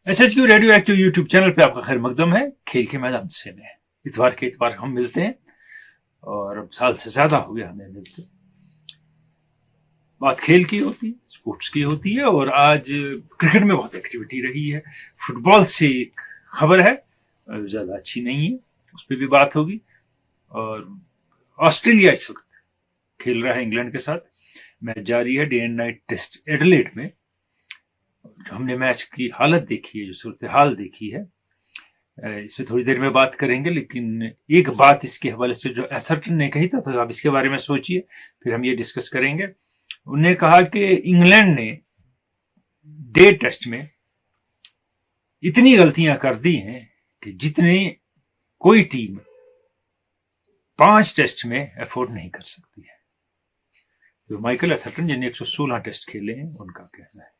SHQ radio active YouTube channel पे आपका खैर मकदम है। खेल के मैदान से में इतवार के इतवार हम मिलते हैं और अब साल से ज्यादा हो गया हमें मिलते। बात खेल की होती है, स्पोर्ट्स की होती है और आज क्रिकेट में बहुत एक्टिविटी रही है। फुटबॉल से एक खबर है, ज्यादा अच्छी नहीं है, उस पर भी बात होगी। और ऑस्ट्रेलिया इस वक्त खेल रहा है इंग्लैंड के साथ, मैच जारी है day and night test Adelaide में। हमने मैच की हालत देखी है, जो सूरत हाल देखी है, इस पर थोड़ी देर में बात करेंगे। लेकिन एक बात इसके हवाले से जो एथरटन ने कही था, तो आप इसके बारे में सोचिए, फिर हम ये डिस्कस करेंगे। उन्होंने कहा कि इंग्लैंड ने डे टेस्ट में इतनी गलतियां कर दी हैं कि जितनी कोई टीम 5 टेस्ट में एफोर्ड नहीं कर सकती है। तो माइकल एथरटन जिन्हें 116 टेस्ट खेले हैं, उनका कहना है।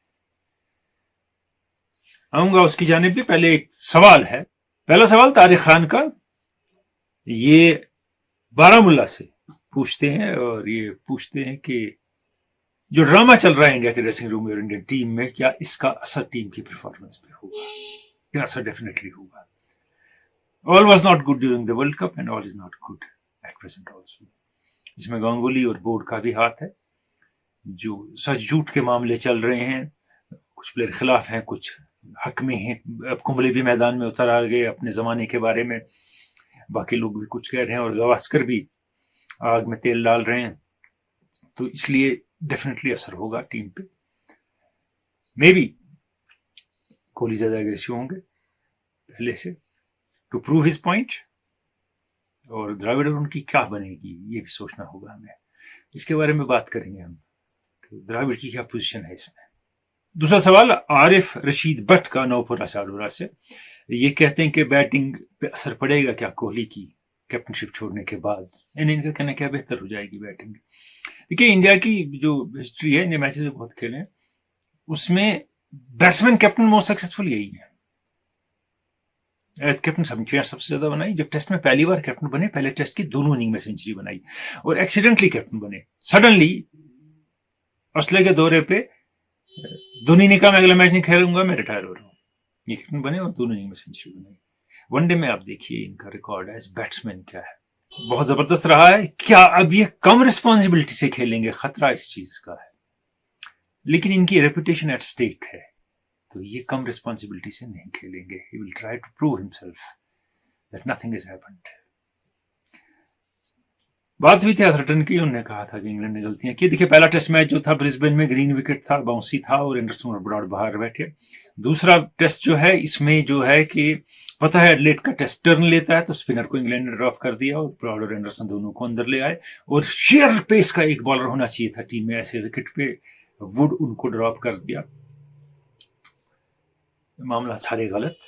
आऊंगा उसकी जानिब भी। पहले एक सवाल है, पहला सवाल तारिक खान का। ये बारामुल्ला से पूछते हैं और ये पूछते हैं कि जो ड्रामा चल रहा है इंडिया के ड्रेसिंग रूम और इंडियन टीम में, क्या इसका असर टीम की परफॉर्मेंस पे होगा? क्या असर? डेफिनेटली होगा। All was not good during the world cup and all is not good at present also. इसमें गांगुली और बोर्ड का भी हाथ है। जो सच झूठ के मामले चल रहे हैं, कुछ प्लेयर खिलाफ हैं, कुछ हक में हैं। अब कुंबले भी मैदान में उतर आ गए अपने जमाने के बारे में, बाकी लोग भी कुछ कह रहे हैं और गवास्कर भी आग में तेल डाल रहे हैं। तो इसलिए डेफिनेटली असर होगा टीम पे। मे बी कोहली ज्यादा एग्रेसिव होंगे पहले से टू प्रूव हिज पॉइंट, और द्रविड़ उनकी क्या बनेगी ये भी सोचना होगा हमें। इसके बारे में बात करेंगे हम, तो द्रविड़ की क्या पोजीशन है इसमें। दूसरा सवाल आरिफ रशीद भट्ट का नौपुरा साडोरा से। ये कहते हैं कि बैटिंग पे असर पड़ेगा क्या कोहली की कैप्टनशिप छोड़ने के बाद? इनका कहना क्या बेहतर हो जाएगी बैटिंग? देखिए, इंडिया की जो हिस्ट्री है, इंडिया मैचेस बहुत खेले हैं, उसमें बैट्समैन कैप्टन मोस्ट सक्सेसफुल यही है। एज कैप्टन सेंचुरियां सबसे ज्यादा बनाई। जब टेस्ट में पहली बार कैप्टन बने, पहले टेस्ट की दोनों इनिंग में सेंचुरी बनाई और एक्सीडेंटली कैप्टन बने। सडनली ऑस्ट्रेलिया के दौरे पे धोनी ने कहा मैं अगला मैच नहीं खेलूंगा, मैं रिटायर हो रहा हूँ। ये कैप्टन बने और दोनों इनिंग में सेंचुरी बनाई। वनडे में आप देखिए इनका रिकॉर्ड एज बैट्समैन क्या है, बहुत जबरदस्त रहा है। क्या अब ये कम रिस्पॉन्सिबिलिटी से खेलेंगे? खतरा इस चीज का है, लेकिन इनकी रेपुटेशन एट स्टेक है, तो ये कम रिस्पॉन्सिबिलिटी से नहीं खेलेंगे। He will try to prove himself that nothing is happened. बात हुई थी एथरटन की, उन्होंने कहा था कि इंग्लैंड ने गलतियां की। देखिए, पहला टेस्ट मैच जो था ब्रिस्बेन में, ग्रीन विकेट था, बाउंसी था और एंडरसन और ब्रॉड बाहर बैठे। दूसरा टेस्ट जो है, इसमें जो है कि पता है एडिलेड का टेस्ट टर्न लेता है, तो स्पिनर को इंग्लैंड ने ड्रॉप कर दिया और ब्रॉड और एंडरसन दोनों को अंदर ले आए। और शेयर पेस का एक बॉलर होना चाहिए था टीम में, ऐसे विकेट पे वुड उनको ड्रॉप कर दिया। मामला सारे गलत।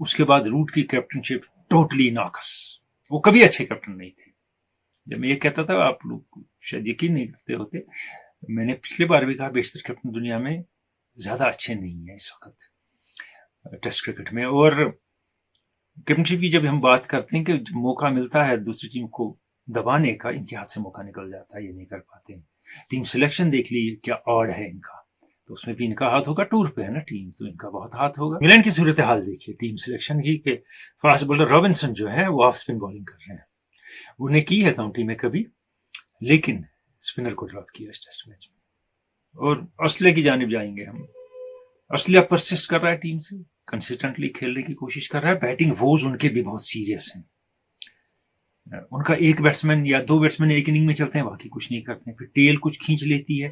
उसके बाद रूट की कैप्टनशिप टोटली नाकस। वो कभी अच्छे कैप्टन नहीं थे। जब मैं ये कहता था, आप लोग शायद यकीन नहीं करते होते, मैंने पिछली बार भी कहा बेशतर कैप्टन दुनिया में ज्यादा अच्छे नहीं है इस वक्त टेस्ट क्रिकेट में। और कैप्टनशिप की जब हम बात करते हैं कि मौका मिलता है दूसरी टीम को दबाने का, इनके हाथ से मौका निकल जाता है, ये नहीं कर पाते। टीम सिलेक्शन देख लीजिए क्या ऑड है इनका, तो उसमें भी इनका हाथ होगा। टूर पे है ना टीम, तो इनका बहुत हाथ होगा। इंग्लैंड की सूरत हाल देखिए टीम सिलेक्शन की, कि फास्ट बॉलर रॉबिन्सन जो है वो ऑफ स्पिन बॉलिंग कर रहे हैं। उन्हें की है काउंटी में कभी, लेकिन स्पिनर को ड्रॉप किया इस टेस्ट मैच में। और ऑस्ट्रेलिया की जानिब जाएंगे हम। ऑस्ट्रेलिया परसिस्ट कर रहा है टीम से, कंसिस्टेंटली खेलने की कोशिश कर रहा है। बैटिंग वोज उनके भी बहुत सीरियस हैं। उनका एक बैट्समैन या दो बैट्समैन एक इनिंग में चलते हैं, बाकी कुछ नहीं करते हैं। फिर टेल कुछ खींच लेती है,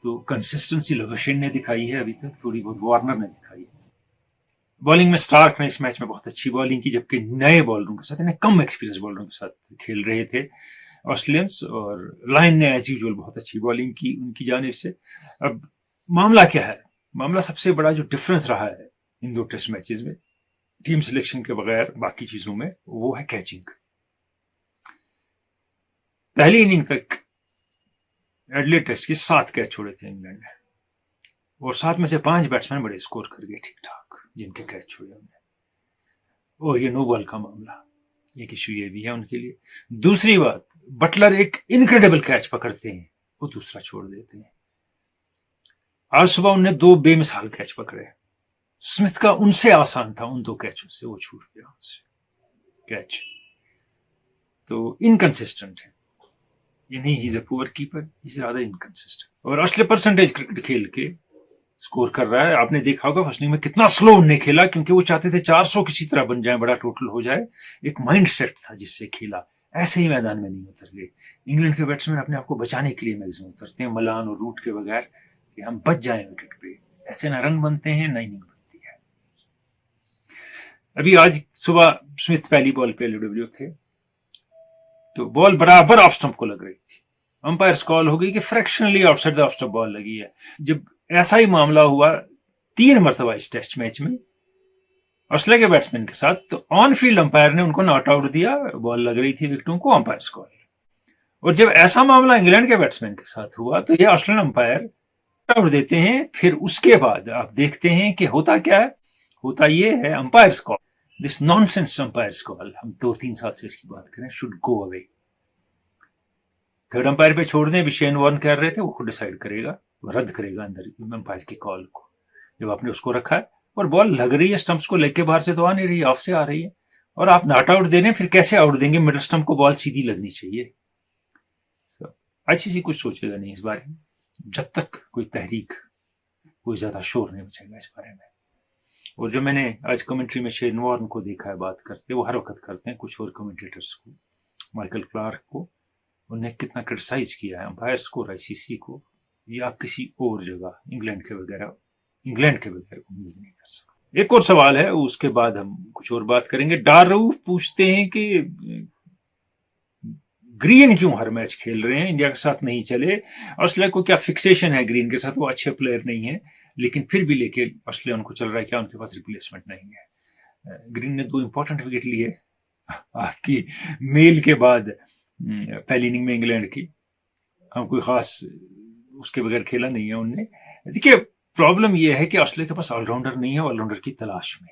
तो कंसिस्टेंसी लवेशन ने दिखाई है अभी तक, थोड़ी बहुत वार्नर ने दिखाई है। बॉलिंग में स्टार्क ने इस मैच में बहुत अच्छी बॉलिंग की, जबकि नए बॉलरों के साथ, इन्हें कम एक्सपीरियंस बॉलरों के साथ खेल रहे थे ऑस्ट्रेलियंस। और लाइन ने एज यूजुअल बहुत अच्छी बॉलिंग की उनकी जानिब से। अब मामला क्या है? मामला सबसे बड़ा जो डिफरेंस रहा है इन दो टेस्ट मैचेस में, टीम सिलेक्शन के बगैर बाकी चीजों में, वो है कैचिंग। पहली इनिंग तक एडिलेड टेस्ट के 7 कैच छोड़े थे इंग्लैंड ने, और 7 में से 5 बैट्समैन बड़े स्कोर कर गए ठीक ठाक जिनके कैच छोड़े हमने। और ये नो बॉल का मामला, एक इश्यू ये भी है उनके लिए। दूसरी बात, बटलर एक इनक्रेडिबल कैच पकड़ते हैं, वो दूसरा छोड़ देते हैं। आज सुबह उन्होंने 2 बेमिसाल कैच पकड़े, स्मिथ का उनसे आसान था, उन 2 कैचों से वो छूट गया उससे कैच। तो इनकंसिस्टेंट है ये, नहीं he is a poor keeper, is rather inconsistent. और असली परसेंटेज क्रिकेट खेल के स्कोर कर रहा है। आपने देखा होगा फर्स्ट इनिंग में कितना स्लो उन्होंने खेला, क्योंकि वो चाहते थे 400 किसी तरह बन जाए, बड़ा टोटल हो जाए। एक माइंड सेट था जिससे खेला। ऐसे ही मैदान में नहीं उतर गए। इंग्लैंड के बैट्समैन अपने आप को बचाने के लिए मैदान में उतरते हैं, मलान और रूट के बगैर, कि हम बच जाएं विकेट पे। ऐसे ना रन बनते हैं ना इनिंग बनती है। अभी आज सुबह स्मिथ पहली बॉल पे एलबीडब्ल्यू थे, तो बॉल बराबर ऑफ स्टंप को लग रही थी। अंपायर कॉल हो गई कि fractionally outside the off stump ball लगी है। जब ऐसा ही मामला हुआ 3 मरतबा इस टेस्ट मैच में ऑस्ट्रेलिया के बैट्समैन के साथ, तो ऑन फील्ड अंपायर ने उनको नॉट आउट दिया, बॉल लग रही थी विकेटों को, अंपायर कॉल। और जब ऐसा मामला इंग्लैंड के बैट्समैन के साथ हुआ, तो ये ऑस्ट्रेलियन अंपायर आउट देते हैं। फिर उसके बाद आप देखते हैं कि होता क्या है, होता ये है umpire call, this nonsense umpire call, हम 2-3 साल से इसकी बात करें, should go away. Third umpire पे छोड़ दें, शेन वॉर्न कह रहे थे वो खुद डिसाइड करेगा, वो रद्द करेगा अंदर अंपायर की कॉल को। जब आपने उसको रखा है और बॉल लग रही है स्टंप्स को, लेग के बाहर से तो आ नहीं रही, ऑफ से आ रही है, और आप नॉट आउट दे रहे हैं, फिर कैसे आउट देंगे? मिडल स्टंप को बॉल सीधी लगनी चाहिए। आईसीसी कुछ सोचेगा नहीं इस बारे में, जब तक कोई तहरीक, कोई ज्यादा शोर नहीं मचेगा इस बारे में। और जो मैंने आज कमेंट्री में शेन वॉर्न को देखा है बात करते, वो हर वक्त करते हैं, कुछ और कमेंटेटर्स को, माइकल क्लार्क को, उन्हें कितना क्रिटिसाइज किया है अंपायर्स को और आईसीसी को, या किसी और जगह इंग्लैंड के बगैर उम्मीद नहीं कर सकते। एक और सवाल है, उसके बाद हम कुछ और बात करेंगे। डारू पूछते हैं कि ग्रीन क्यों हर मैच खेल रहे हैं, इंडिया के साथ नहीं चले? ऑस्ट्रेलिया को क्या फिक्सेशन है ग्रीन के साथ? वो अच्छे प्लेयर नहीं है, लेकिन फिर भी लेके ऑस्ट्रेलिया उनको चल रहा है, क्या उनके पास रिप्लेसमेंट नहीं है? ग्रीन ने 2 इंपॉर्टेंट विकेट लिए आपकी मेल के बाद पहली इनिंग में इंग्लैंड की। हम कोई खास उसके बगैर खेला नहीं है उनने। देखिए प्रॉब्लम यह है कि ऑस्ट्रेलिया के पास ऑलराउंडर नहीं है, ऑलराउंडर की तलाश में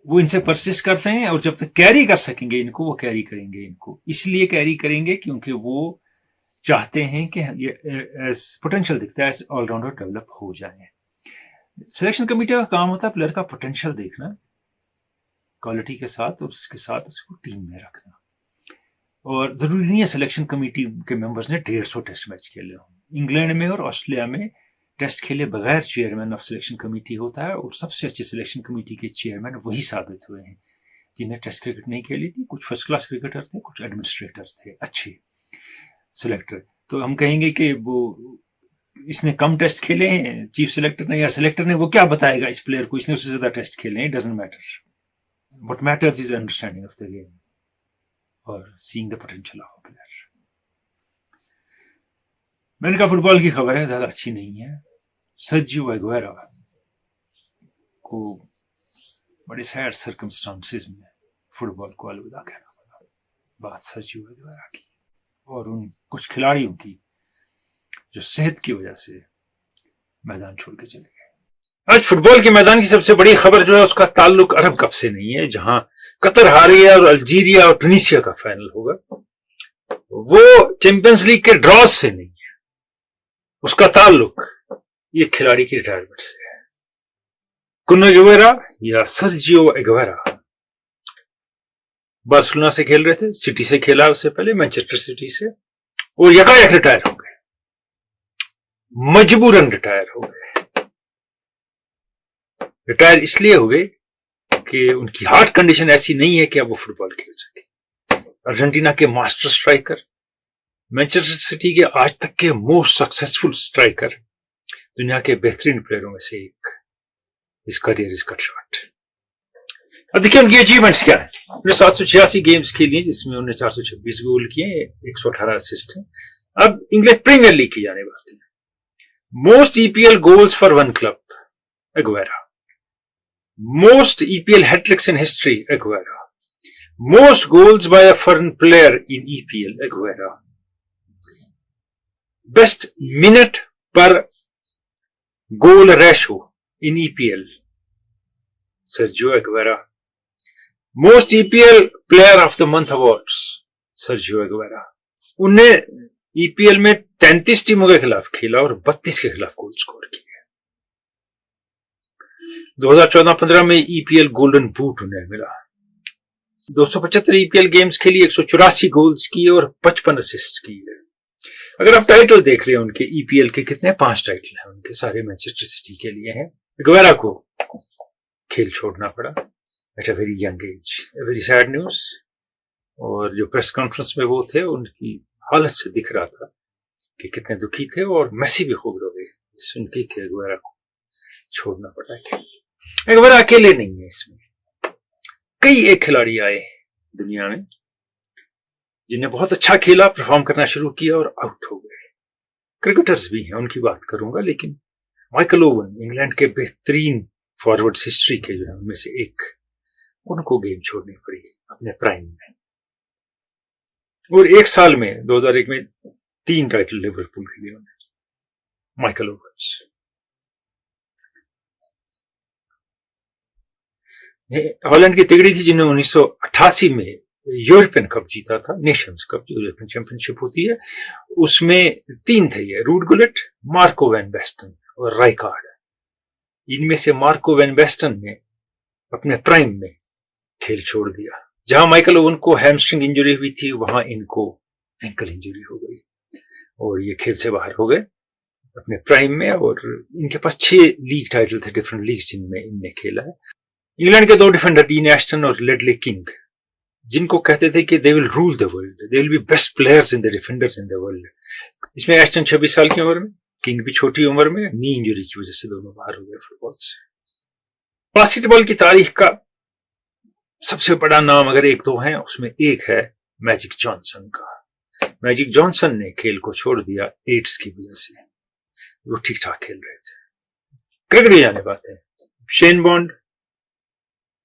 वो इनसे परसिस्ट करते हैं, और जब तक कैरी कर सकेंगे इनको, वो कैरी करेंगे इनको। इसलिए कैरी करेंगे क्योंकि वो चाहते हैं कि ये एज पोटेंशियल दिखता है, एज ऑलराउंडर डेवलप हो जाए। सिलेक्शन कमेटी का काम होता है प्लेयर का पोटेंशियल देखना क्वालिटी के साथ, और उसके साथ उसको टीम में रखना। और जरूरी नहीं है सिलेक्शन कमेटी के मेंबर्स ने 150 टेस्ट मैच खेले हों। इंग्लैंड में और ऑस्ट्रेलिया में टेस्ट खेले बगैर चेयरमैन ऑफ सिलेक्शन कमेटी होता है, और सबसे अच्छे सिलेक्शन कमेटी के चेयरमैन वही साबित हुए हैं जिन्हें टेस्ट क्रिकेट नहीं खेली थी। कुछ फर्स्ट क्लास क्रिकेटर थे, कुछ एडमिनिस्ट्रेटर थे, अच्छे सिलेक्टर। तो हम कहेंगे कि वो इसने कम टेस्ट खेले हैं, चीफ सिलेक्टर ने या सिलेक्टर ने, वो क्या बताएगा इस प्लेयर को इसने उससे ज्यादा टेस्ट खेले हैं? Doesn't matter. What matters is understanding of the game और seeing the potential of a player. मैंने कहा फुटबॉल की खबर है, ज्यादा अच्छी नहीं है। सर्जियो एग्वेरा को बड़े सैड सर्कमस्टांसेस में फुटबॉल को अलविदा कहना पड़ा। बात सर्जियो एग्वेरा की और उन कुछ खिलाड़ियों की जो सेहत की वजह से मैदान छोड़ के चले गए। आज फुटबॉल के मैदान की सबसे बड़ी खबर जो है उसका ताल्लुक अरब कप से नहीं है, जहां कतर हारिया और अल्जीरिया और ट्यूनीशिया का फाइनल होगा। वो चैंपियंस लीग के ड्रॉज से नहीं है, उसका ताल्लुक ये खिलाड़ी की रिटायरमेंट से है। कुन एग्वेरा या सर्जियो एग्वेरा बार्सिलोना से खेल रहे थे, सिटी से खेला उससे पहले, मैनचेस्टर सिटी से, और यकायक रिटायर हो गए, मजबूरन रिटायर हो गए। रिटायर इसलिए हो गए कि उनकी हार्ट कंडीशन ऐसी नहीं है कि अब वो फुटबॉल खेल सके। अर्जेंटीना के मास्टर स्ट्राइकर, मैनचेस्टर सिटी के आज तक के मोस्ट सक्सेसफुल स्ट्राइकर, दुनिया के बेहतरीन प्लेयरों में से एक, इस करियर इज कट शॉर्ट। अब देखिए उनकी अचीवमेंट्स क्या है। उन्होंने 786 गेम्स खेली जिसमें उन्होंने 426 गोल किए, 118 असिस्ट हैं। अब इंग्लिश प्रीमियर लीग की जाने बात है। Most EPL goals for one club, Aguero. Most EPL hattricks in history, Aguero. Most goals by a foreign player in EPL, Aguero. Best minute per goal ratio in EPL, Sergio Aguero. Most EPL player of the month awards, Sergio Aguero. उनने EPL में 33 टीमों के खिलाफ खेला और 32 के खिलाफ goal score किए। 2014-15 में ईपीएल गोल्डन बूट उन्हें मिला। 275 ईपीएल गेम्स खेली, 184 गोल्स किए और 55 असिस्ट किए। अगर आप टाइटल देख रहे हैं उनके ईपीएल के, कितने 5 टाइटल हैं उनके, सारे मैनचेस्टर सिटी के लिए हैं। गुवेरा को खेल छोड़ना पड़ा at a very young age, very sad news. और जो प्रेस कॉन्फ्रेंस में वो थे, उनकी हालत से दिख रहा था कि कितने दुखी थे, और मेसी भी खूब रो गए सुन के कि गुवेरा को छोड़ना पड़ा। गुवेरा अकेले नहीं है इसमें, कई एक खिलाड़ी आए दुनिया में जिन्हें बहुत अच्छा खेला, परफॉर्म करना शुरू किया और आउट हो गए। क्रिकेटर्स भी हैं, उनकी बात करूंगा, लेकिन माइकल ओवन, इंग्लैंड के बेहतरीन फॉरवर्ड्स हिस्ट्री के जो है उनमें से एक, उनको गेम छोड़नी पड़ी अपने प्राइम में। और एक साल में 2001 में 3 टाइटल लिवरपूल के लिए उन्हें, माइकल ओवन। हॉलैंड की तिगड़ी थी जिन्होंने 1988 में यूरोपियन कप जीता था, नेशंस कप जो यूरोपियन चैंपियनशिप होती है, उसमें 3 थे ये, रूड गुलेट, मार्को वैन बेस्टन और राइकार्ड। इनमें से मार्को वैन बेस्टन ने अपने प्राइम में खेल छोड़ दिया। जहां माइकल ओवन को हैमस्ट्रिंग इंजरी हुई थी, वहां इनको एंकल इंजरी हो गई और ये खेल से बाहर हो गए अपने प्राइम में। और इनके पास 6 लीग टाइटल थे, डिफरेंट लीग्स जिनमें इनने खेला है। इंग्लैंड के 2 डिफेंडर, डीन एस्टन और लेडले किंग, जिनको कहते थे कि they will rule the world, they will be best players in the defenders in the world. इसमें एस्टन 26 साल की उम्र में, किंग भी छोटी उम्र में, नी इंजरी की वजह से दोनों बाहर हो गए फुटबॉल से। बास्केटबॉल की तारीख का सबसे बड़ा नाम अगर 1-2 है, उसमें एक है मैजिक जॉनसन का। मैजिक जॉनसन ने खेल को छोड़ दिया एड्स की वजह से, वो ठीक ठाक खेल रहे थे। क्रिकेट जाने बात है, शेन बॉन्ड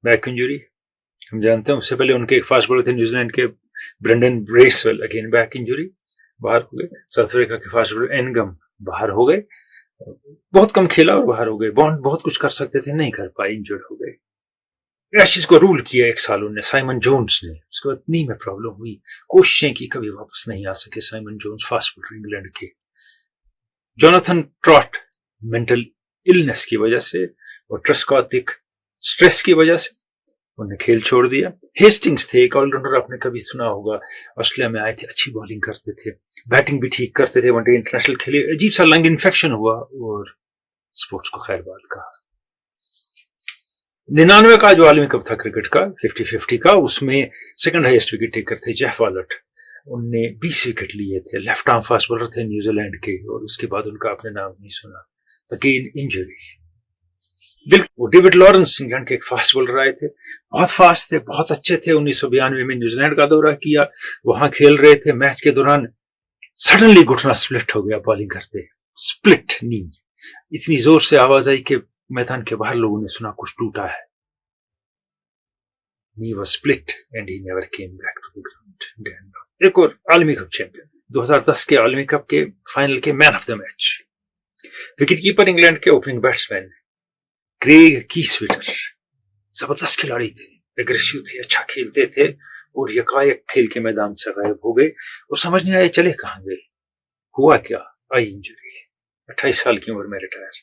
बैक इंजरी, हम जानते हैं। उससे पहले उनके एक फास्ट बॉलर थे न्यूजीलैंड के, Brendon Bracewell, again back injury, बाहर हो गए। साउथ अफ्रीका के फास्ट बॉलर एनगम बाहर हो गए, बहुत कम खेला और बाहर हो गए। बॉन्ड बहुत कुछ कर सकते थे, नहीं कर पाए, इंजर्ड हो गए। एशेज को रूल किया 1 साल उन्होंने, साइमन जोन्स ने। उसके बाद नी में प्रॉब्लम हुई, कोशिशें की, कभी वापस नहीं आ सके Simon Jones, fast bowler England के। जोनाथन ट्रॉट मेंटल इलनेस की वजह से और ट्रस्कॉटिक स्ट्रेस की वजह से उन्हें खेल छोड़ दिया। हेस्टिंग्स थे, एक ऑलराउंडर, आपने कभी सुना होगा, ऑस्ट्रेलिया में आए थे, अच्छी बॉलिंग करते थे, बैटिंग भी ठीक करते थे, वनडे इंटरनेशनल खेले, अजीब सा लंग इन्फेक्शन हुआ और स्पोर्ट्स को खैर बात कहा। 99 का जो आलमी कप था क्रिकेट का, 50-50 का, उसमें सेकंड हाईएस्ट विकेट टेकर थे जेफ वॉलट। उनने 20 विकेट लिए थे, लेफ्ट आर्म फास्ट बॉलर थे न्यूजीलैंड के, और उसके बाद उनका आपने नाम नहीं सुना, अगेन इंजरी। बिल्कुल, डेविड लॉरेंस इंग्लैंड के एक फास्ट बॉलर आए थे, बहुत फास्ट थे, बहुत अच्छे थे। 1992 में न्यूजीलैंड का दौरा किया, वहां खेल रहे थे, मैच के दौरान सडनली घुटना स्प्लिट हो गया बॉलिंग करते, स्प्लिट नी, इतनी जोर से आवाज आई कि मैदान के बाहर लोगों ने सुना कुछ टूटा है। Knee was split and he never came back to the ground. एक और आलमी कप चैंपियन, 2010 के आलमी कप के फाइनल के man of the match, wicketkeeper England के ओपनिंग बैट्समैन क्रेग कीस्वीटर, जबरदस्त खिलाड़ी थे, एग्रेसिव थे, अच्छा खेलते थे, और यकायक खेल के मैदान से गायब हो गए और समझ नहीं आया चले कहां गए, हुआ क्या, आई इंजरी, 28 साल की उम्र में रिटायर।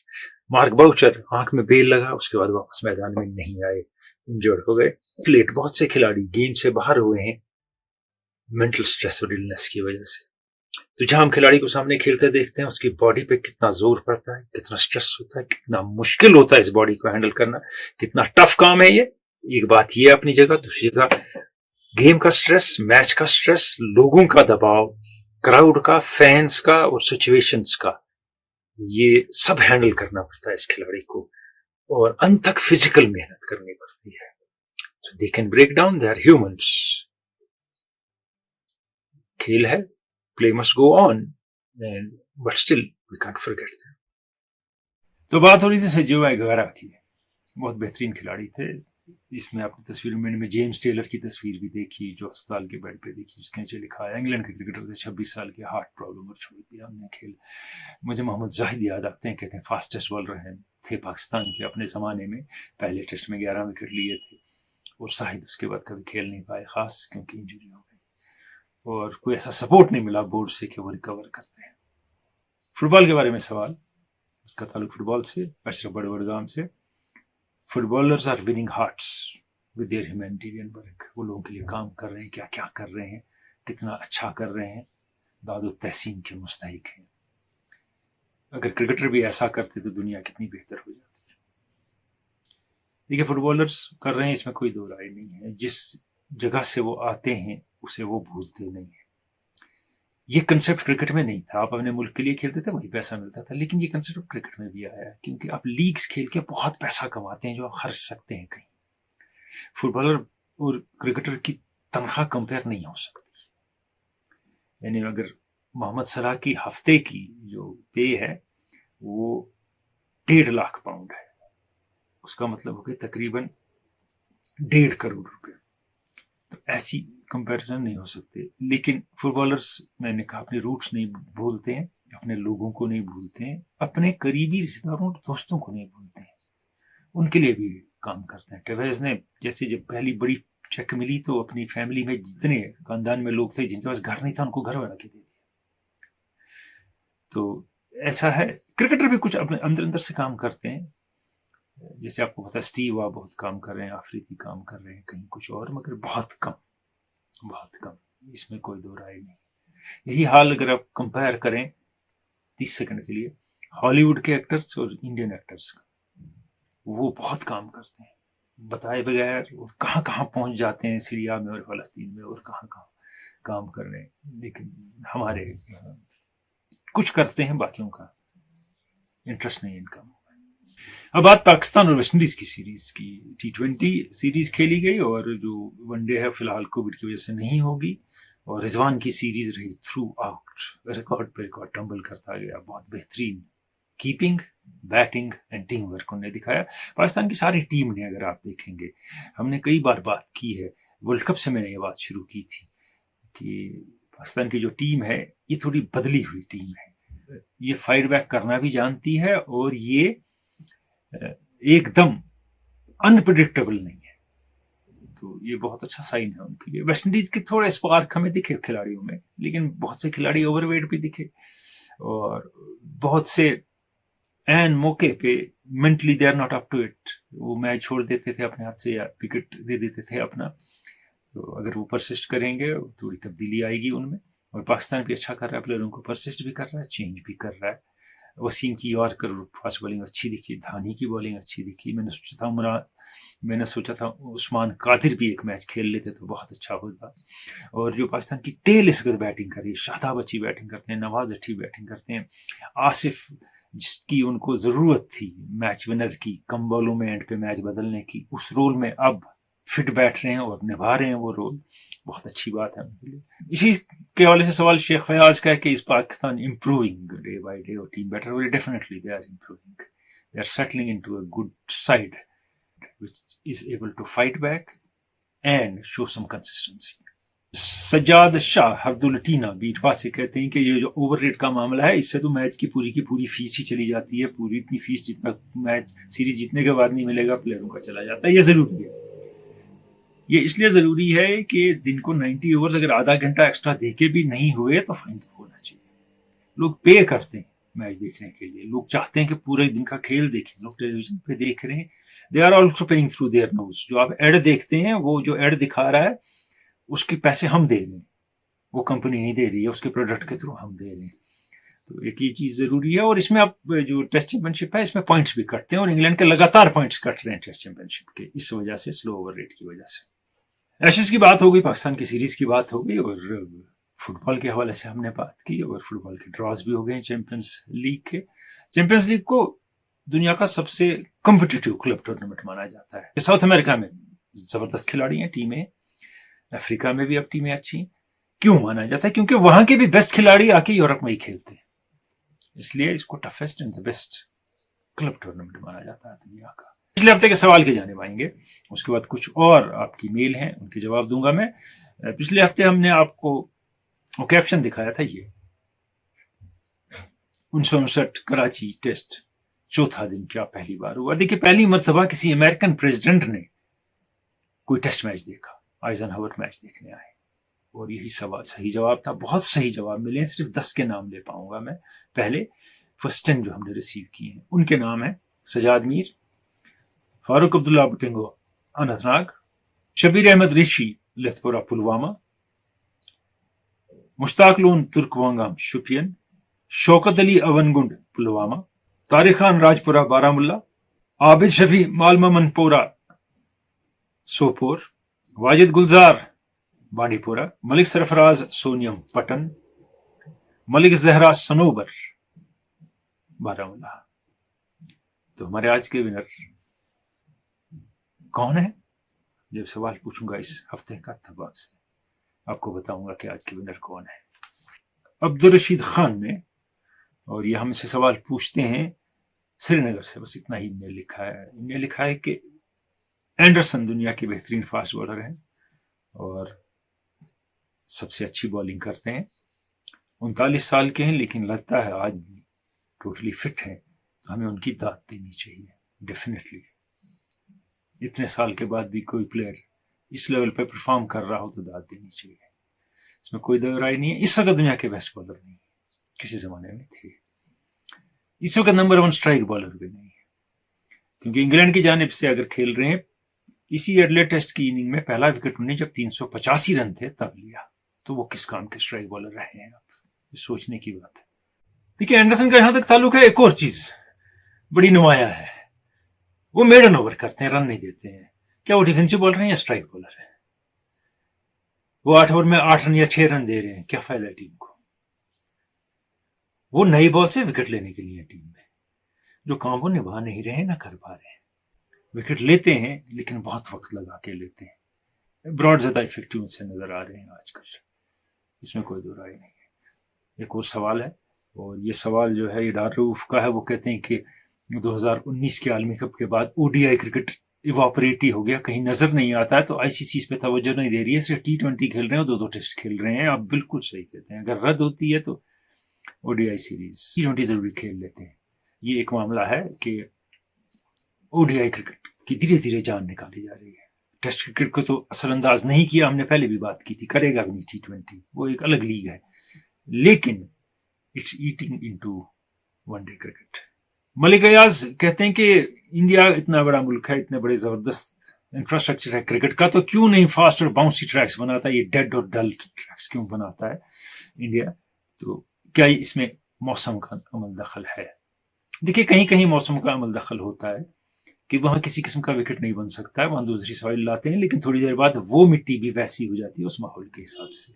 मार्क बाउचर, आंख में बेल लगा, उसके बाद वापस मैदान में नहीं आए, इंजर्ड हो गए। प्लेट, बहुत से खिलाड़ी गेम से बाहर हुए हैं मेंटल स्ट्रेस और इलनेस की वजह से। तो जहां हम खिलाड़ी को सामने खेलते देखते हैं, उसकी बॉडी पे कितना जोर पड़ता है, कितना स्ट्रेस होता है, कितना मुश्किल होता है इस बॉडी को हैंडल करना, कितना टफ काम है ये। एक बात ये अपनी जगह, दूसरी जगह गेम का स्ट्रेस, मैच का स्ट्रेस, लोगों का दबाव, क्राउड का, फैंस का और सिचुएशंस का, ये सब हैंडल करना पड़ता है इस खिलाड़ी को, और अंत तक फिजिकल मेहनत करनी पड़ती है। So they can break down, they are humans. खेल है, play must go on, but still we can't forget them. तो बात हो रही थी सजीव एगवेरा की, बहुत बेहतरीन खिलाड़ी थे। इसमें आपकी तस्वीर में जेम्स टेलर की तस्वीर भी देखी, जो अस्पताल के बेड पे देखी, उसके नीचे लिखा है इंग्लैंड के क्रिकेटर थे, 26 साल के, हार्ट प्रॉब्लम और छोड़ दिया हमने खेल। मुझे मोहम्मद जाहिद याद आते हैं, कहते हैं फास्टेस्ट बॉलर हैं, थे पाकिस्तान के अपने ज़माने में, पहले टेस्ट में 11 विकेट लिए थे, और शाहिद उसके बाद कभी खेल नहीं पाए, खास क्योंकि इंजरी हो गई और कोई ऐसा सपोर्ट नहीं मिला बोर्ड से कि वो रिकवर करते हैं। फुटबॉल के बारे में सवाल, उसका ताल्लुक फुटबॉल से, अशरफ बड़वड़गाम से। Footballers are winning hearts with their humanitarian work. वो लोगों के लिए काम कर रहे हैं, क्या क्या कर रहे हैं, कितना अच्छा कर रहे हैं, दादो तहसीन के मुस्तहिक हैं। अगर क्रिकेटर भी ऐसा करते तो दुनिया कितनी बेहतर हो जाती। देखिए, फुटबॉलर्स कर रहे हैं, इसमें कोई दो राय नहीं है। जिस जगह से वो आते हैं उसे वो भूलते नहीं है। ये कंसेप्ट क्रिकेट में नहीं था, आप अपने मुल्क के लिए खेलते थे, वही पैसा मिलता था, लेकिन ये कंसेप्ट क्रिकेट में भी आया है, क्योंकि आप लीग्स खेल के बहुत पैसा कमाते हैं जो आप खर्च सकते हैं कहीं। फुटबॉलर और क्रिकेटर की तनख्वाह कंपेयर नहीं हो सकती। यानी अगर मोहम्मद सलाह की हफ्ते की जो पे है वो 1.5 लाख पाउंड है, उसका मतलब हो गया तकरीबन 1.5 करोड़ रुपए। तो ऐसी कंपैरिजन नहीं हो सकते। लेकिन फुटबॉलर्स, मैंने कहा, अपने रूट्स नहीं भूलते हैं, अपने लोगों को नहीं भूलते हैं, अपने करीबी रिश्तेदारों दोस्तों को नहीं भूलते हैं, उनके लिए भी काम करते हैं। टेवेज ने जैसे जब पहली बड़ी चेक मिली तो अपनी फैमिली में जितने खानदान में लोग थे जिनके पास घर नहीं था उनको घर बना के दे दिया। तो ऐसा है, क्रिकेटर भी कुछ अपने अंदर अंदर से काम करते हैं। जैसे आपको पता है स्टीव वॉ बहुत काम कर रहे हैं, आफरीदी काम कर रहे हैं, कहीं कुछ और, मगर बहुत कम, बहुत कम, इसमें कोई दो राय नहीं। यही हाल अगर आप कंपेयर करें 30 सेकंड के लिए हॉलीवुड के एक्टर्स और इंडियन एक्टर्स का, वो बहुत काम करते हैं बताए बगैर, और कहाँ कहाँ पहुंच जाते हैं, सीरिया में और फलस्तीन में, और कहाँ कहाँ काम कर रहे हैं। लेकिन हमारे कुछ करते हैं, बाकियों का इंटरेस्ट नहीं इनका। अब बात पाकिस्तान और वेस्टइंडीज की सीरीज की। T20 सीरीज खेली गई और जो वनडे है फिलहाल कोविड की वजह से नहीं होगी, और रिजवान की सीरीज रही थ्रू आउट, रिकॉर्ड पे रिकॉर्ड टंबल करता गया। बहुत बेहतरीन keeping, batting and team work उन्होंने दिखाया। पाकिस्तान की सारी टीम ने, अगर आप देखेंगे, हमने कई बार बात की है, वर्ल्ड कप से मैंने ये बात शुरू की थी कि पाकिस्तान की जो टीम है ये थोड़ी बदली हुई टीम है। ये फाइट बैक करना भी जानती है और ये एकदम अनप्रेडिक्टेबल नहीं है। तो ये बहुत अच्छा साइन है उनके लिए। वेस्टइंडीज के थोड़े स्पार्क हमें दिखे खिलाड़ियों में, लेकिन बहुत से खिलाड़ी ओवरवेट भी दिखे, और बहुत से एन मौके पे mentally they are not up to it. वो मैच छोड़ देते थे अपने हाथ से या विकेट दे देते थे अपना। तो अगर वो परसिस्ट करेंगे थोड़ी तब्दीली आएगी उनमें। और पाकिस्तान भी अच्छा कर रहा है, प्लेयरों को परसिस्ट भी कर रहा है, चेंज भी कर रहा है। वसीम की यॉर्कर फास्ट बॉलिंग अच्छी दिखी, धानी की बॉलिंग अच्छी दिखी। मैंने सोचा था उस्मान कादिर भी एक मैच खेल लेते तो बहुत अच्छा होता। और जो पाकिस्तान की टेल इस वक्त बैटिंग कर रही है, शादाब अच्छी बैटिंग करते हैं, नवाज अच्छी बैटिंग करते हैं, आसिफ जिसकी उनको जरूरत थी मैच विनर की, कम बॉलों में एंड पे मैच बदलने की, उस रोल में अब फिट बैठ रहे हैं और निभा रहे हैं वो रोल। बहुत अच्छी बात है उनके लिए। इसी के हवाले से सवाल शेख फयाज का है कि इस Pakistan improving day by day और team better? Definitely they are improving, they are settling into a good side which is able to fight back and show some consistency. Sajjad Shah Abdul टीना बीटवा से कहते हैं कि ये जो ओवररेट का मामला है, इससे तो मैच की पूरी फीस ही चली जाती है। पूरी इतनी फीस जितना मैच सीरीज जीतने के बाद नहीं मिलेगा, प्लेयरों का चला जाता है। ये जरूरी है, ये इसलिए जरूरी है कि दिन को 90 ओवर्स अगर आधा घंटा एक्स्ट्रा देके भी नहीं हुए तो फाइन होना चाहिए। लोग पे करते हैं मैच देखने के लिए, लोग चाहते हैं कि पूरे दिन का खेल देखें, लोग टेलीविजन पे देख रहे हैं। They are also paying through their nose. जो आप एड देखते हैं, वो जो एड दिखा रहा है उसके पैसे हम दे रहे हैं, वो कंपनी नहीं दे रही है, उसके प्रोडक्ट के थ्रू हम दे रहे हैं। तो एक ये चीज जरूरी है। और इसमें आप जो टेस्ट चैंपियनशिप है इसमें पॉइंट्स भी कटते हैं, और इंग्लैंड के लगातार पॉइंट्स कट रहे हैं टेस्ट चैंपियनशिप के, इस वजह से स्लो ओवर रेट की वजह से। एशेज की बात हो गई, पाकिस्तान की सीरीज की बात हो गई, और फुटबॉल के हवाले से हमने बात की, और फुटबॉल के ड्रॉज भी हो गए चैंपियंस लीग के। चैंपियंस लीग को दुनिया का सबसे कॉम्पिटिटिव क्लब टूर्नामेंट माना जाता है। साउथ अमेरिका में जबरदस्त खिलाड़ी हैं, टीमें, अफ्रीका में भी अब टीमें अच्छी। क्यों माना जाता है? क्योंकि वहां के भी बेस्ट खिलाड़ी आके यूरोप में ही खेलते हैं, इसलिए इसको toughest and the best club tournament माना जाता है दुनिया का। पिछले हफ्ते के सवाल की जानिब आएंगे, उसके बाद कुछ और आपकी मेल हैं, उनके जवाब दूंगा मैं। पिछले हफ्ते हमने आपको कैप्शन दिखाया था, ये 1959 कराची टेस्ट चौथा दिन क्या पहली बार हुआ? देखिए, पहली मर्तबा किसी अमेरिकन प्रेसिडेंट ने कोई टेस्ट मैच देखा, आइजनहावर मैच देखने आए, और यही सवाल सही जवाब था। बहुत सही जवाब मिले, सिर्फ 10 के नाम ले पाऊंगा मैं। पहले फर्स्ट 10 जो हमने रिसीव किए हैं उनके नाम है सजाद मीर, फारूक अब्दुल्ला बुटिंगो अनंतनाग, शबीर अहमद ऋषि लेथपुरा पुलवामा, मुश्ताक लोन तुर्कवांगम शुपियन, शौकत अली अवनगुंड पुलवामा, तारिक खान राजपुरा बारामुल्ला, आबिद शफी मालमा मनपोरा सोपोर, वाजिद गुलजार बांडीपोरा, मलिक सरफराज सोनियम पटन, मलिक जहरा सनोबर बारामुल्ला। तो हमारे आज के विनर कौन है? जब सवाल पूछूंगा इस हफ्ते का तब आपसे आपको बताऊंगा कि आज के विनर कौन है। अब्दुल रशीद खान ने, और ये हमसे सवाल पूछते हैं श्रीनगर से, बस इतना ही इनने लिखा है। इनने लिखा है कि एंडरसन दुनिया के बेहतरीन फास्ट बॉलर हैं और सबसे अच्छी बॉलिंग करते हैं। 39 साल के हैं लेकिन लगता है आज भी टोटली फिट हैं, तो हमें उनकी दाद देनी चाहिए डेफिनेटली। इतने साल के बाद भी कोई प्लेयर इस लेवल पे परफॉर्म कर रहा हो तो दाद देनी चाहिए, इसमें कोई दो राय नहीं है। इस वक्त दुनिया के बेस्ट बॉलर नहीं, किसी जमाने में थे। इस वक्त नंबर 1 स्ट्राइक बॉलर भी नहीं है, क्योंकि इंग्लैंड की जानिब से अगर खेल रहे हैं, इसी एडलेड टेस्ट की इनिंग में पहला विकेट उन्हें जब 385 रन थे तब लिया, तो वो किस काम के स्ट्राइक बॉलर रहे हैं? आप सोचने की बात है। देखिए, एंडरसन का यहां तक ताल्लुक है, एक और चीज बड़ी नुमाया है, वो मेडन ओवर करते हैं, रन नहीं देते हैं। क्या वो डिफेंसिव बॉलर हैं या स्ट्राइक बॉलर है? वो 8 ओवर में 8 रन या 6 रन दे रहे हैं, क्या फायदा है टीम को? वो नई बॉल से विकेट लेने के लिए टीम में जो काम वो निभा नहीं रहे, ना कर पा रहे हैं। विकेट लेते हैं लेकिन बहुत वक्त लगा के लेते हैं। ब्रॉड ज्यादा इफेक्टिव उनसे नजर आ रहे हैं आजकल, इसमें कोई दो राय नहीं है। एक और सवाल है, और ये सवाल जो है ये डारूफ का है। वो कहते हैं कि 2019 के आलमी कप के बाद ओडीआई क्रिकेट इवापोरेट ही हो गया, कहीं नजर नहीं आता है, तो आईसीसी इस पे तवज्जो नहीं दे रही है, सिर्फ T20 खेल रहे हैं, 2-2 टेस्ट खेल रहे हैं। आप बिल्कुल सही कहते हैं, अगर रद्द होती है तो ओडीआई सीरीज T20 जरूरी खेल लेते हैं। ये एक मामला है कि ओडीआई क्रिकेट की धीरे धीरे जान निकाली जा रही है। टेस्ट क्रिकेट को तो असरअंदाज नहीं किया, हमने पहले भी बात की थी, करेगा भी नहीं T20, वो एक अलग लीग है, लेकिन it's eating into one day cricket. Malik Ayaz कहते हैं कि इंडिया इतना बड़ा मुल्क है, इतने बड़े जबरदस्त इंफ्रास्ट्रक्चर है क्रिकेट का, तो क्यों नहीं फास्ट और बाउंसी ट्रैक्स बनाता है? ये डेड और डल ट्रैक्स क्यों बनाता है इंडिया? तो क्या इसमें मौसम का अमल दखल है? देखिए, कहीं कहीं मौसम का अमल दखल होता है कि वहां किसी किस्म का विकेट नहीं बन सकता है, वहां दूसरी सॉइल लाते हैं, लेकिन थोड़ी देर बाद वो मिट्टी भी वैसी हो जाती है उस माहौल के हिसाब से।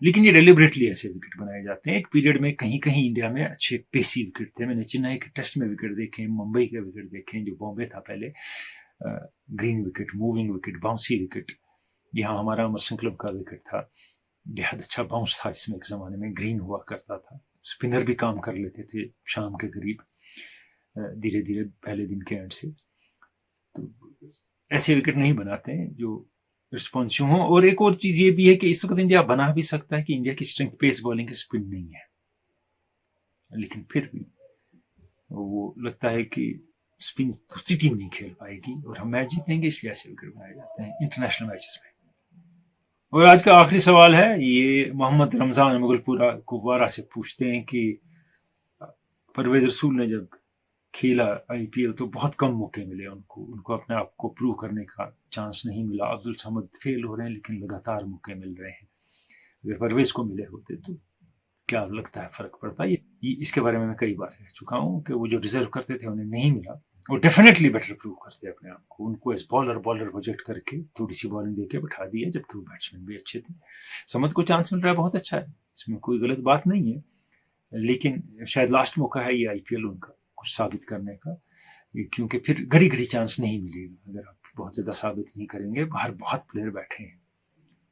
लेकिन ये डेलिबरेटली ऐसे विकेट बनाए जाते हैं। एक पीरियड में कहीं कहीं इंडिया में अच्छे पेसी विकेट थे, मैंने चेन्नई के टेस्ट में विकेट देखे, मुंबई के विकेट देखे, जो बॉम्बे था पहले, green wicket, moving wicket, bouncy wicket. यहाँ हमारा अमरसिंह क्लब का विकेट था, बेहद अच्छा बाउंस था इसमें, एक जमाने में ग्रीन हुआ करता था, स्पिनर भी काम कर लेते थे शाम के करीब, धीरे धीरे पहले दिन के एंड से। तो ऐसे विकेट नहीं बनाते हैं जो रिस्पॉन्सिव हो। और एक और चीज ये भी है कि इस वक्त इंडिया बना भी सकता है कि इंडिया की स्ट्रेंथ पेस बॉलिंग की स्पिन नहीं है, लेकिन फिर भी वो लगता है कि स्पिन दूसरी टीम नहीं खेल पाएगी और हम मैच जीतेंगे, इसलिए ऐसे विकेट बनाए जाते हैं इंटरनेशनल मैचेस में। और आज का आखिरी सवाल है, ये मोहम्मद रमजान मुगलपुरा कुपवारा से पूछते हैं कि परवेज रसूल ने जब खेला आईपीएल तो बहुत कम मौके मिले उनको अपने आप को प्रूव करने का चांस नहीं मिला। अब्दुल समद फेल हो रहे हैं लेकिन लगातार मौके मिल रहे हैं। अगर परवेज को मिले होते तो क्या लगता है फर्क पड़ता? ये इसके बारे में मैं कई बार कह चुका हूं कि वो जो डिजर्व करते थे उन्हें नहीं मिला, वो डेफिनेटली बेटर प्रूव करते अपने आप को। उनको एज बॉलर प्रोजेक्ट करके थोड़ी सी बॉलिंग देके बैठा दिया, जबकि वो बैट्समैन भी अच्छे थे। समद को चांस मिल रहा है, बहुत अच्छा है, इसमें कोई गलत बात नहीं है, लेकिन शायद लास्ट मौका है ये आईपीएल उनका कुछ साबित करने का, क्योंकि फिर घड़ी घड़ी चांस नहीं मिलेगा अगर आप बहुत ज्यादा साबित नहीं करेंगे। बाहर बहुत प्लेयर बैठे हैं,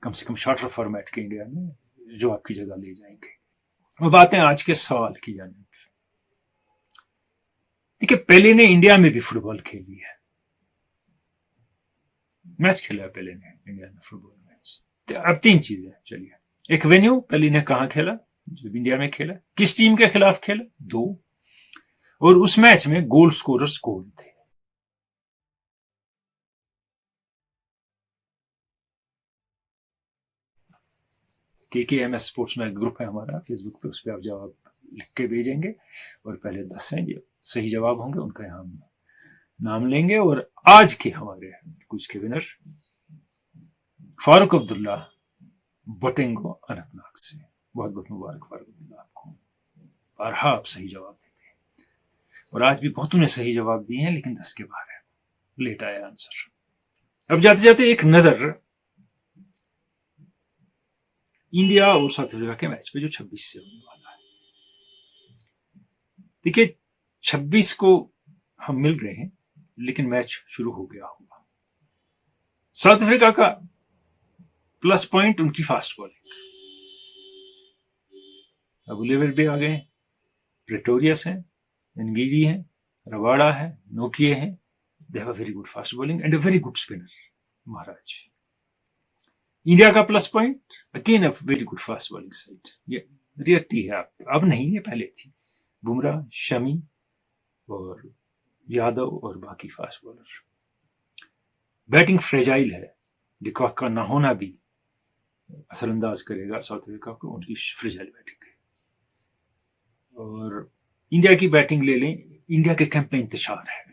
कम से कम शॉर्टर फॉर्मेट के इंडिया में, जो आपकी जगह ले जाएंगे। अब आते हैं आज के सवाल की जानिब। देखिए, पेले ने इंडिया में भी फुटबॉल खेली है, मैच खेला है पेले ने इंडिया में फुटबॉल मैच। तो अब 3 चीजें, चलिए, एक वेन्यू, पेले ने कहां खेला, जो इंडिया में खेला, किस टीम के खिलाफ खेला, 2, और उस मैच में गोल स्कोरर्स कौन थे। KKMS स्पोर्ट्स में ग्रुप है हमारा फेसबुक पे, उस पर आप जवाब लिख के भेजेंगे, और पहले 10 हैं जो सही जवाब होंगे उनका यहाँ हम नाम लेंगे। और आज के हमारे कुछ के विनर फारूक अब्दुल्ला बटेंगो अनंतनाग से। बहुत बहुत मुबारक फारूक अब्दुल्ला आपको, बारहा आप सही जवाब देते हैं और आज भी बहुतों ने सही जवाब दिए हैं, लेकिन 10 के बाहर है, लेट आया आंसर। अब जाते जाते एक नजर इंडिया और साउथ अफ्रीका के मैच पे जो 26 से होने वाला है। देखिए 26 को हम मिल रहे हैं, लेकिन मैच शुरू हो गया होगा। साउथ अफ्रीका का प्लस पॉइंट उनकी फास्ट बॉलिंग। अबू लेवर भी आ गए, प्रेटोरियस हैं, एनगीडी हैं, रवाड़ा है, नोकिए हैं। They have a very good fast bowling and a very good spinner Maharaj. India का plus point again a very good fast bowling side. ये रियलिटी है, अब नहीं, ये पहले थी। बुमराह, शमी और यादव और बाकी फास्ट बॉलर। बैटिंग फ्रेजाइल है, डिकॉक का ना होना भी असरअंदाज करेगा साउथ अफ्रीका को, उनकी फ्रेजाइल बैटिंग है। और इंडिया की बैटिंग ले लें, इंडिया के कैंप में इंतशार है।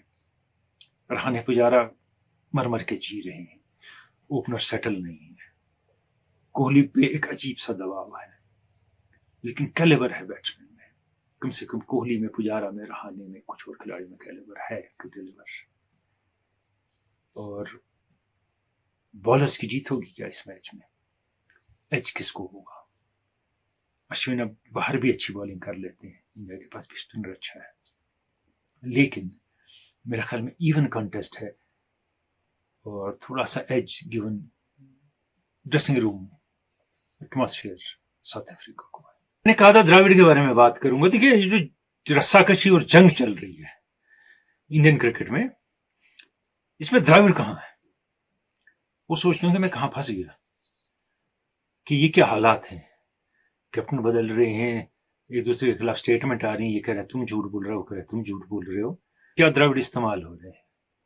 रहाने पुजारा मर के जी रहे हैं, ओपनर सेटल नहीं है, कोहली पे एक अजीब सा दबाव है, लेकिन कैलिबर है बैट्समैन में। कम से कम कोहली में, पुजारा में, रहाने में, कुछ और खिलाड़ी में कैलिबर है टू डिलीवर। और बॉलर्स की जीत होगी क्या इस मैच में? एज किसको होगा? अश्विन अब बाहर भी अच्छी बॉलिंग कर लेते हैं, इंडिया के पास भी स्पिनर अच्छा है, लेकिन मेरे ख्याल में इवन कंटेस्ट है और थोड़ा सा edge given dressing room atmosphere South Africa को। मैंने कहा था द्रविड़ के बारे में बात करूंगा। देखिए ये जो रस्साकशी और जंग चल रही है इंडियन क्रिकेट में, इसमें द्रविड़ कहां है? वो सोचते होंगे मैं कहां फंस गया, कि ये क्या हालात हैं, कैप्टन बदल रहे हैं, एक दूसरे के खिलाफ स्टेटमेंट आ रही है, ये कह रहा है तुम झूठ बोल रहे हो, कह रहा है तुम झूठ बोल रहे हो। क्या द्रविड़ इस्तेमाल हो रहे हैं?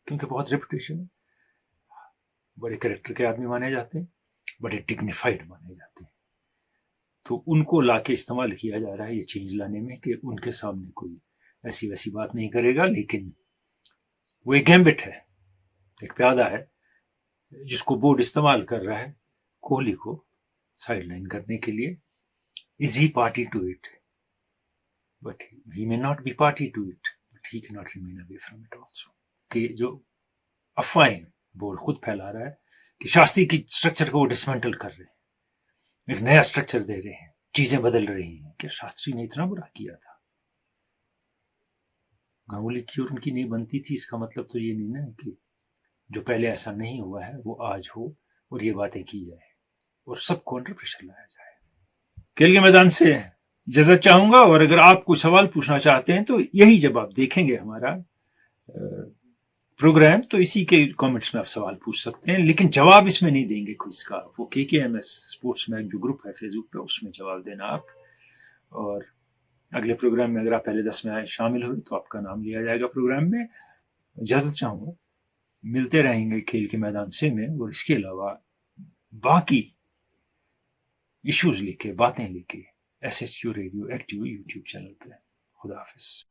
क्योंकि बहुत रेपुटेशन है, बड़े कैरेक्टर के आदमी माने जाते हैं, बड़े डिग्निफाइड माने जाते हैं, तो उनको लाके इस्तेमाल किया जा रहा है ये चेंज लाने में, कि उनके सामने कोई ऐसी वैसी बात नहीं करेगा। लेकिन वो एक गैम्बिट है, एक प्यादा है, जिसको बोर्ड इस्तेमाल कर रहा है कोहली को साइडलाइन करने के लिए। Is he party to it? But he may not be party to it, but he can not remain away from it also. कि जो अफवाहें बोर्ड खुद फैला रहा है कि शास्त्री की स्ट्रक्चर को वो डिसमेंटल कर रहे हैं, एक नया स्ट्रक्चर दे रहे हैं, चीजें बदल रही हैं। क्या शास्त्री ने इतना बुरा किया था? गांगुली की और उनकी नहीं बनती थी, इसका मतलब तो ये नहीं ना कि जो पहले ऐसा नहीं हुआ है वो आज हो और ये बातें की जाए और सबको अंडर प्रेशर लाया जाए। खेल के मैदान से इजाजत चाहूंगा, और अगर आप कोई सवाल पूछना चाहते हैं तो यही जब आप देखेंगे हमारा प्रोग्राम, तो इसी के कमेंट्स में आप सवाल पूछ सकते हैं, लेकिन जवाब इसमें नहीं देंगे क्विज का। वो KKMS स्पोर्ट्स मैग जो ग्रुप है फेसबुक पे, उसमें जवाब देना आप। और अगले प्रोग्राम में अगर आप पहले 10 में शामिल हुए तो आपका नाम लिया जाएगा प्रोग्राम में। इजाजत चाहूंगा, मिलते रहेंगे खेल के मैदान से में, और इसके अलावा बाकी इश्यूज लेके, बातें लेके SSQ radio active YouTube channel पे। खुदा हाफिज।